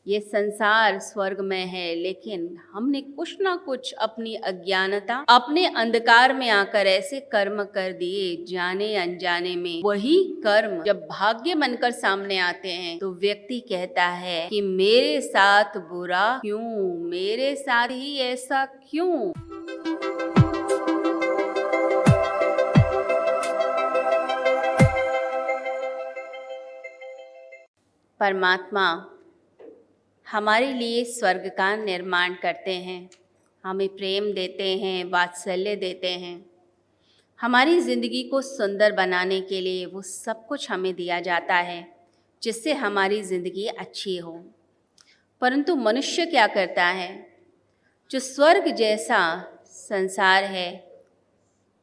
ये संसार स्वर्ग में है, लेकिन हमने कुछ ना कुछ अपनी अज्ञानता, अपने अंधकार में आकर ऐसे कर्म कर दिए जाने अनजाने में। वही कर्म जब भाग्य बनकर सामने आते हैं तो व्यक्ति कहता है कि मेरे साथ बुरा क्यों, मेरे साथ ही ऐसा क्यों। परमात्मा हमारे लिए स्वर्ग का निर्माण करते हैं, हमें प्रेम देते हैं, वात्सल्य देते हैं। हमारी ज़िंदगी को सुंदर बनाने के लिए वो सब कुछ हमें दिया जाता है जिससे हमारी ज़िंदगी अच्छी हो। परंतु मनुष्य क्या करता है? जो स्वर्ग जैसा संसार है,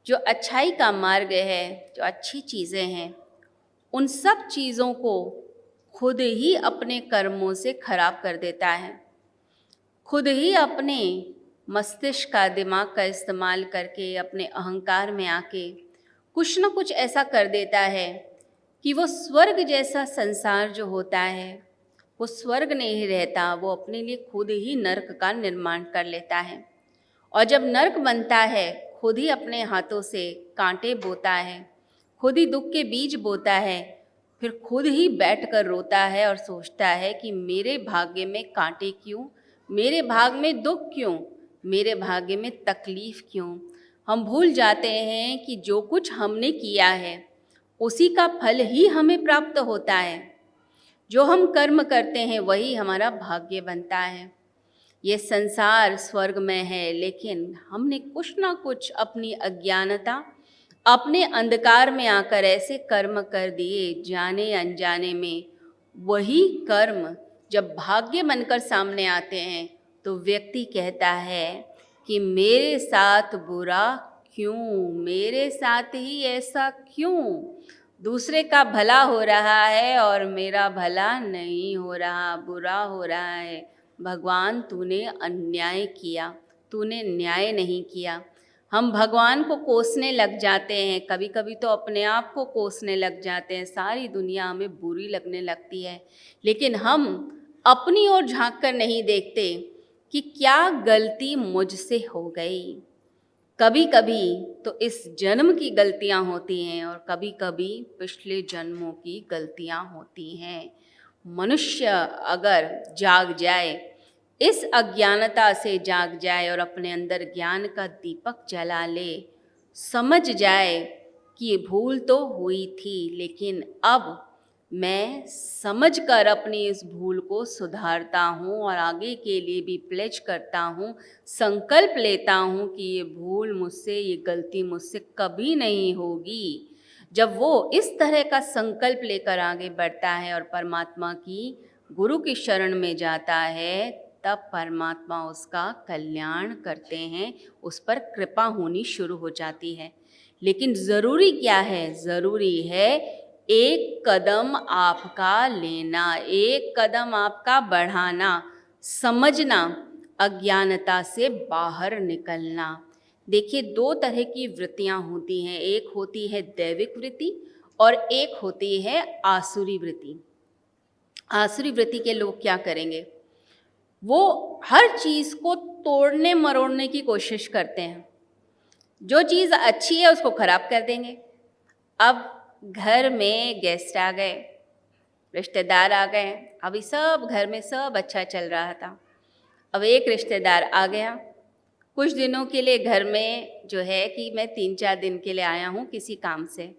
जो अच्छाई का मार्ग है, जो अच्छी चीज़ें हैं, उन सब चीज़ों को खुद ही अपने कर्मों से खराब कर देता है। खुद ही अपने मस्तिष्क का, दिमाग का इस्तेमाल करके, अपने अहंकार में आके कुछ न कुछ ऐसा कर देता है कि वो स्वर्ग जैसा संसार जो होता है वो स्वर्ग नहीं रहता, वो अपने लिए खुद ही नर्क का निर्माण कर लेता है। और जब नर्क बनता है, खुद ही अपने हाथों से कांटे बोता है, खुद ही दुख के बीज बोता है, फिर खुद ही बैठकर रोता है और सोचता है कि मेरे भाग्य में कांटे क्यों, मेरे भाग में दुख क्यों, मेरे भाग्य में तकलीफ़ क्यों। हम भूल जाते हैं कि जो कुछ हमने किया है उसी का फल ही हमें प्राप्त होता है। जो हम कर्म करते हैं वही हमारा भाग्य बनता है। ये संसार स्वर्ग में है, लेकिन हमने कुछ ना कुछ अपनी अज्ञानता, अपने अंधकार में आकर ऐसे कर्म कर दिए जाने अनजाने में। वही कर्म जब भाग्य बनकर सामने आते हैं तो व्यक्ति कहता है कि मेरे साथ बुरा क्यों, मेरे साथ ही ऐसा क्यों। दूसरे का भला हो रहा है और मेरा भला नहीं हो रहा, बुरा हो रहा है। भगवान तूने अन्याय किया, तूने न्याय नहीं किया। हम भगवान को कोसने लग जाते हैं, कभी कभी तो अपने आप को कोसने लग जाते हैं। सारी दुनिया हमें बुरी लगने लगती है, लेकिन हम अपनी ओर झांक कर नहीं देखते कि क्या गलती मुझसे हो गई। कभी कभी तो इस जन्म की गलतियां होती हैं और कभी कभी पिछले जन्मों की गलतियां होती हैं। मनुष्य अगर जाग जाए, इस अज्ञानता से जाग जाए और अपने अंदर ज्ञान का दीपक जला ले, समझ जाए कि ये भूल तो हुई थी, लेकिन अब मैं समझकर अपनी इस भूल को सुधारता हूँ और आगे के लिए भी प्लेज करता हूँ, संकल्प लेता हूँ कि ये भूल मुझसे, ये गलती मुझसे कभी नहीं होगी। जब वो इस तरह का संकल्प लेकर आगे बढ़ता है और परमात्मा की, गुरु की शरण में जाता है, तब परमात्मा उसका कल्याण करते हैं, उस पर कृपा होनी शुरू हो जाती है। लेकिन ज़रूरी क्या है? ज़रूरी है एक कदम आपका लेना, एक कदम आपका बढ़ाना, समझना, अज्ञानता से बाहर निकलना। देखिए, दो तरह की वृत्तियां होती हैं, एक होती है दैविक वृत्ति और एक होती है आसुरी वृत्ति। आसुरी वृत्ति के लोग क्या करेंगे? वो हर चीज़ को तोड़ने मरोड़ने की कोशिश करते हैं। जो चीज़ अच्छी है उसको खराब कर देंगे। अब घर में गेस्ट आ गए, रिश्तेदार आ गए, अभी सब घर में सब अच्छा चल रहा था। अब एक रिश्तेदार आ गया, कुछ दिनों के लिए घर में जो है कि मैं 3-4 दिन के लिए आया हूँ किसी काम से।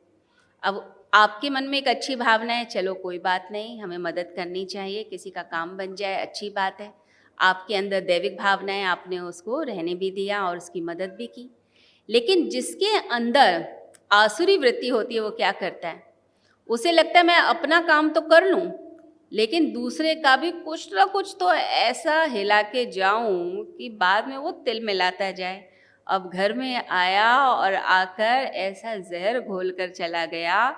अब आपके मन में एक अच्छी भावना है, चलो कोई बात नहीं, हमें मदद करनी चाहिए, किसी का काम बन जाए, अच्छी बात है। आपके अंदर दैविक भावना है, आपने उसको रहने भी दिया और उसकी मदद भी की। लेकिन जिसके अंदर आसुरी वृत्ति होती है वो क्या करता है? उसे लगता है मैं अपना काम तो कर लूँ, लेकिन दूसरे का भी कुछ ना कुछ तो ऐसा हिला के जाऊं कि बाद में वो तिल मिलाता जाए। अब घर में आया और आकर ऐसा जहर घोल कर चला गया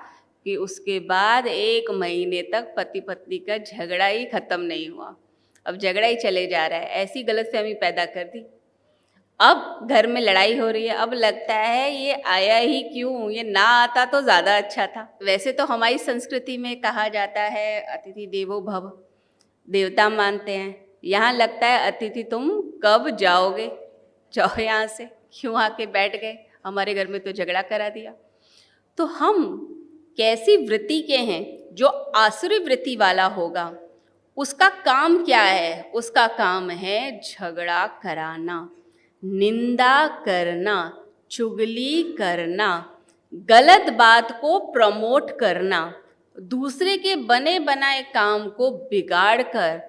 कि उसके बाद 1 महीने तक पति पत्नी का झगड़ा ही ख़त्म नहीं हुआ। अब झगड़ा ही चले जा रहा है, ऐसी गलतफहमी पैदा कर दी। अब घर में लड़ाई हो रही है, अब लगता है ये आया ही क्यों, ये ना आता तो ज़्यादा अच्छा था। वैसे तो हमारी संस्कृति में कहा जाता है अतिथि देवो भव, देवता मानते हैं। यहाँ लगता है अतिथि तुम कब जाओगे, जाओ यहाँ से, क्यों आके बैठ गए, हमारे घर में तो झगड़ा करा दिया। तो हम कैसी वृत्ति के हैं? जो आसुरी वृत्ति वाला होगा उसका काम क्या है? उसका काम है झगड़ा कराना, निंदा करना, चुगली करना, गलत बात को प्रमोट करना, दूसरे के बने बनाए काम को बिगाड़ कर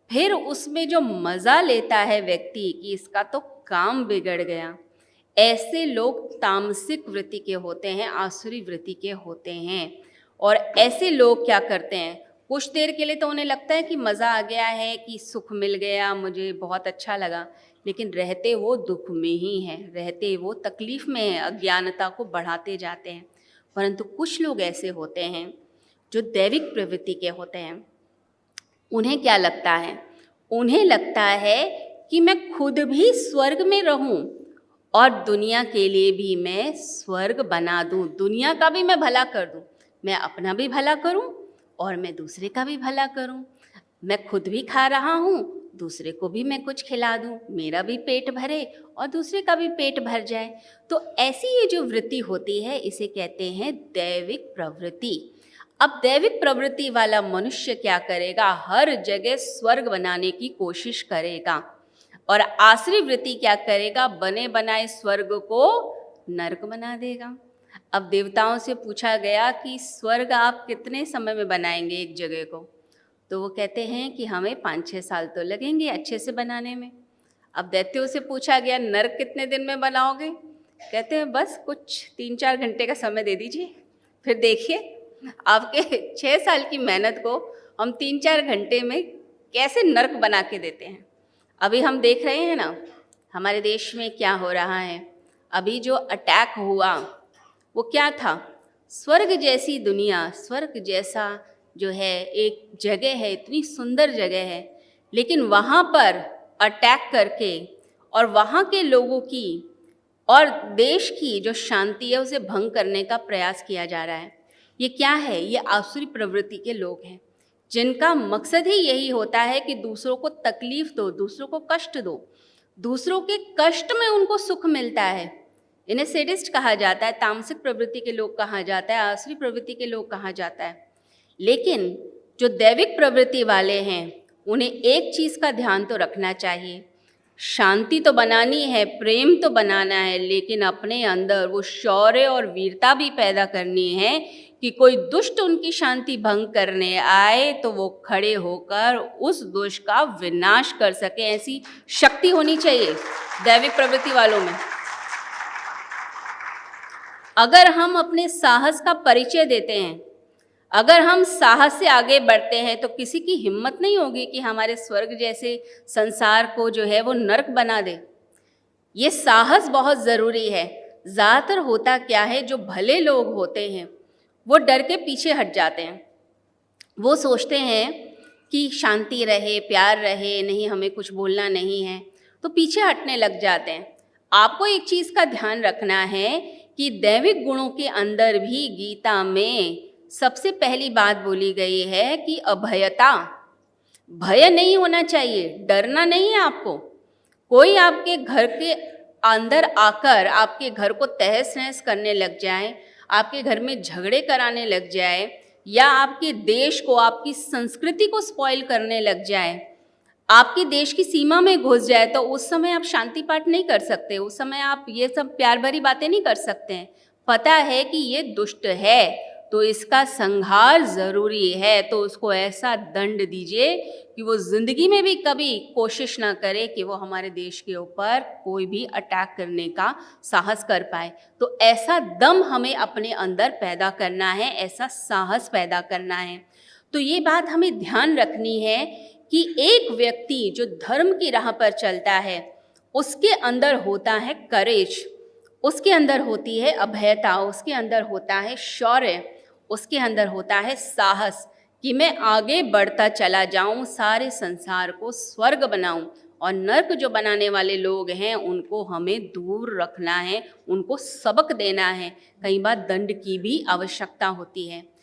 फिर उसमें जो मज़ा लेता है व्यक्ति कि इसका तो काम बिगड़ गया। ऐसे लोग तामसिक वृत्ति के होते हैं, आसुरी वृत्ति के होते हैं। और ऐसे लोग क्या करते हैं, कुछ देर के लिए तो उन्हें लगता है कि मज़ा आ गया है, कि सुख मिल गया, मुझे बहुत अच्छा लगा, लेकिन रहते वो दुख में ही हैं, रहते वो तकलीफ़ में हैं, अज्ञानता को बढ़ाते जाते हैं। परंतु कुछ लोग ऐसे होते हैं जो दैविक प्रवृत्ति के होते हैं। उन्हें क्या लगता है? उन्हें लगता है कि मैं खुद भी स्वर्ग में रहूं और दुनिया के लिए भी मैं स्वर्ग बना दूं, दुनिया का भी मैं भला कर दूं, मैं अपना भी भला करूं और मैं दूसरे का भी भला करूं। मैं खुद भी खा रहा हूं, दूसरे को भी मैं कुछ खिला दूं, मेरा भी पेट भरे और दूसरे का भी पेट भर जाए। तो ऐसी ये जो वृत्ति होती है इसे कहते हैं दैविक प्रवृत्ति। अब दैविक प्रवृत्ति वाला मनुष्य क्या करेगा? हर जगह स्वर्ग बनाने की कोशिश करेगा। और आसुरी वृत्ति क्या करेगा? बने बनाए स्वर्ग को नरक बना देगा। अब देवताओं से पूछा गया कि स्वर्ग आप कितने समय में बनाएंगे एक जगह को? तो वो कहते हैं कि हमें 5-6 साल तो लगेंगे अच्छे से बनाने में। अब दैत्यों से पूछा गया नरक कितने दिन में बनाओगे? कहते हैं बस कुछ 3-4 घंटे का समय दे दीजिए, फिर देखिए आपके 6 साल की मेहनत को हम 3-4 घंटे में कैसे नरक बना के देते हैं। अभी हम देख रहे हैं ना हमारे देश में क्या हो रहा है। अभी जो अटैक हुआ वो क्या था? स्वर्ग जैसी दुनिया, स्वर्ग जैसा जो है एक जगह है, इतनी सुंदर जगह है, लेकिन वहाँ पर अटैक करके और वहाँ के लोगों की और देश की जो शांति है उसे भंग करने का प्रयास किया जा रहा है। ये क्या है? ये आसुरी प्रवृत्ति के लोग हैं जिनका मकसद ही यही होता है कि दूसरों को तकलीफ दो, दूसरों को कष्ट दो, दूसरों के कष्ट में उनको सुख मिलता है। इन्हें सैडिस्ट कहा जाता है, तामसिक प्रवृत्ति के लोग कहा जाता है, आसुरी प्रवृत्ति के लोग कहा जाता है। लेकिन जो दैविक प्रवृत्ति वाले हैं उन्हें एक चीज़ का ध्यान तो रखना चाहिए, शांति तो बनानी है, प्रेम तो बनाना है, लेकिन अपने अंदर वो शौर्य और वीरता भी पैदा करनी है कि कोई दुष्ट उनकी शांति भंग करने आए तो वो खड़े होकर उस दुष्ट का विनाश कर सके। ऐसी शक्ति होनी चाहिए दैविक प्रवृत्ति वालों में। अगर हम अपने साहस का परिचय देते हैं, अगर हम साहस से आगे बढ़ते हैं तो किसी की हिम्मत नहीं होगी कि हमारे स्वर्ग जैसे संसार को जो है वो नरक बना दे। ये साहस बहुत ज़रूरी है। ज़्यादातर होता क्या है, जो भले लोग होते हैं वो डर के पीछे हट जाते हैं। वो सोचते हैं कि शांति रहे, प्यार रहे, नहीं हमें कुछ बोलना नहीं है, तो पीछे हटने लग जाते हैं। आपको एक चीज़ का ध्यान रखना है कि दैविक गुणों के अंदर भी गीता में सबसे पहली बात बोली गई है कि अभयता, भय नहीं होना चाहिए, डरना नहीं है आपको। कोई आपके घर के अंदर आकर आपके घर को तहस नहस करने लग जाए, आपके घर में झगड़े कराने लग जाए, या आपके देश को, आपकी संस्कृति को स्पॉइल करने लग जाए, आपके देश की सीमा में घुस जाए, तो उस समय आप शांति पाठ नहीं कर सकते, उस समय आप ये सब प्यार भरी बातें नहीं कर सकते हैं। पता है कि ये दुष्ट है तो इसका संहार ज़रूरी है, तो उसको ऐसा दंड दीजिए कि वो ज़िंदगी में भी कभी कोशिश ना करे कि वो हमारे देश के ऊपर कोई भी अटैक करने का साहस कर पाए। तो ऐसा दम हमें अपने अंदर पैदा करना है, ऐसा साहस पैदा करना है। तो ये बात हमें ध्यान रखनी है कि एक व्यक्ति जो धर्म की राह पर चलता है उसके अंदर होता है करेज, उसके अंदर होती है अभयता, उसके अंदर होता है शौर्य, उसके अंदर होता है साहस कि मैं आगे बढ़ता चला जाऊं, सारे संसार को स्वर्ग बनाऊं, और नर्क जो बनाने वाले लोग हैं उनको हमें दूर रखना है, उनको सबक देना है। कई बार दंड की भी आवश्यकता होती है।